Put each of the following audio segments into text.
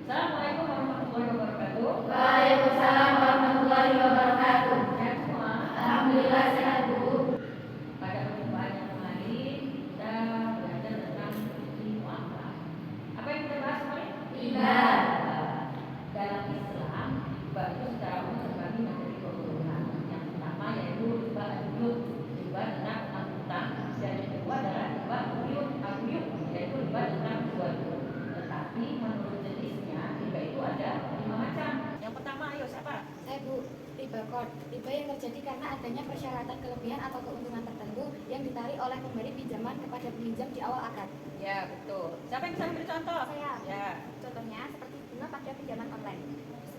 Assalamualaikum warahmatullahi wabarakatuh. Waalaikumsalam warahmatullahi wabarakatuh. Sehat semua. Alhamdulillah sehat, Bu. Pada perjumpaan yang kemarin kita belajar tentang fungsi muamalah. Apa yang kita bahas kemarin? Riba. Dalam Islam, riba itu secara umum terbagi menjadi dua golongan. Yang pertama yaitu riba al-uyud, riba tentang utang, dan yang kedua adalah riba al-uyud, yaitu riba tentang jual beli. Tetapi menurut jenisnya riba itu ada 5 macam. Yang pertama, ayo siapa? Saya, Bu. Riba qard, riba yang terjadi karena adanya persyaratan kelebihan atau keuntungan tertentu yang ditarik oleh pemberi pinjaman kepada peminjam di awal akad. Ya, betul. Siapa yang bisa memberi contoh? Saya. Ya. Contohnya seperti bunga pada pinjaman online.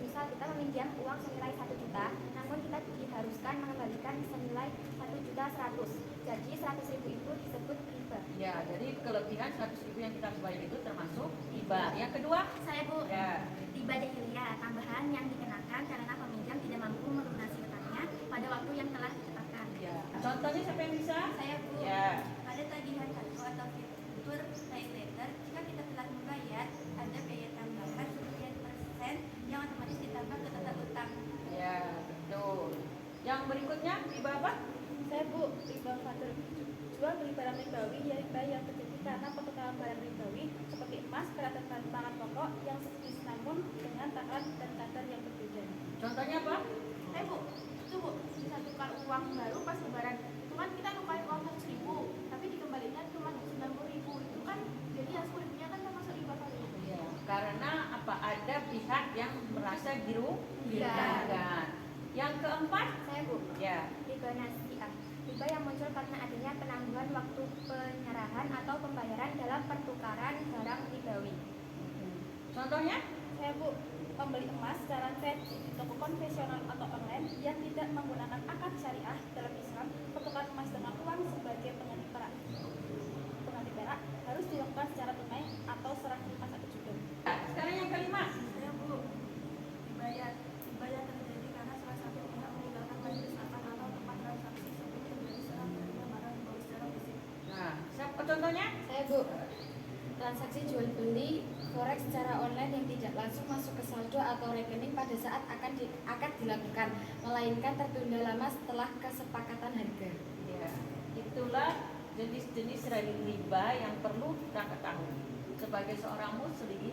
Misal kita meminjam uang senilai 1 juta, namun kita diharuskan mengembalikan senilai 1.100.000. Jadi 100.000 itu disebut riba. Ya, jadi kelebihan 100.000 yang kita harus bayar itu termasuk riba. Yang kedua? Saya, Bu. Ya. Riba jahiliyah, tambahan yang dikenakan karena peminjam tidak mampu melunasi utangnya pada waktu yang telah ditetapkan. Ya. Contohnya siapa yang bisa? Saya, Bu. Ya. Pada tagihan kartu atau fitur pay later, jika kita telah membayar, ada biaya tambahan sekian persen yang otomatis ditambah ke total utang. Ya, betul. Yang berikutnya riba apa? Saya, Bu, riba fadl. Jual beli barang ribawi ya riba yang terjadi karena pertukaran barang ribawi seperti emas, peralatan pangan pokok yang sejenis namun dengan takaran dan kadar yang berbeda. Contohnya apa? Saya, Bu, itu, Bu, bisa tukar uang baru pas lebaran. Itu kan kita nukarin uang 100.000, tapi dikembalikan cuma 90.000. Itu kan jadi yang 10.000-nya kan termasuk riba fadl. Ya, karena apa? Ada pihak yang merasa dirugikan. Yang keempat? Saya, Bu. Ya. Riba nasi'ah, riba yang muncul karena adanya penangguhan waktu penyerahan atau pembayaran dalam pertukaran barang ribawi. Contohnya? Saya, Bu, pembeli emas secara kredit di toko konvensional atau online yang tidak menggunakan akad syariah dalam Islam, pertukaran emas dengan uang sebagai pengganti perak harus dilakukan secara tunai atau serah terima satu juga. Sekarang yang kelima. Saya, Bu, riba yang terjadi karena salah satu pihak meninggalkan majelis akad atau tempat transaksi sebelum terjadi serah terima barang ribawi secara fisik. Nah, siapa contohnya? Saya, Bu. Transaksi jual beli forex secara online yang tidak langsung masuk ke saldo atau rekening pada saat akad dilakukan, melainkan tertunda lama setelah kesepakatan harga. Ya, itulah jenis-jenis riba yang perlu kita ketahui. Sebagai seorang muslim,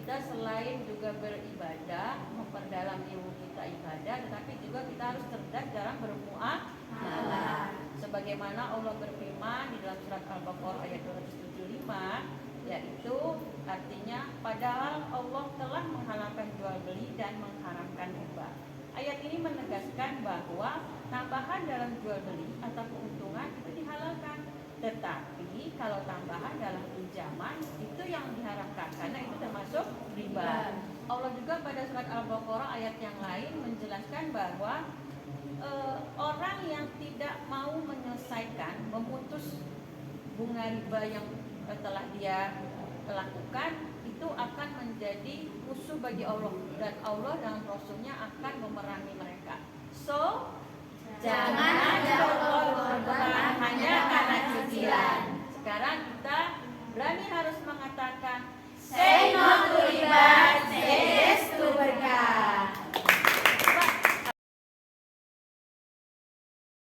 kita selain juga beribadah, memperdalam ilmu kita ibadah, tetapi juga kita harus cerdas dalam bermuamalah. Sebagaimana Allah berfirman di dalam surat Al-Baqarah ayat 275, yaitu artinya padahal Allah telah menghalalkan jual beli dan mengharamkan riba. Ayat ini menegaskan bahwa tambahan dalam jual beli atau keuntungan itu dihalalkan, tetapi kalau tambahan dalam pinjaman itu yang diharamkan karena itu termasuk riba. Allah juga pada surat Al-Baqarah ayat yang lain menjelaskan bahwa orang yang tidak mau menyelesaikan, memutus bunga riba yang telah dia lakukan itu akan menjadi musuh bagi Allah, dan Allah dan Rasulnya akan memerangi mereka. So, jangan ada Allah berperang hanya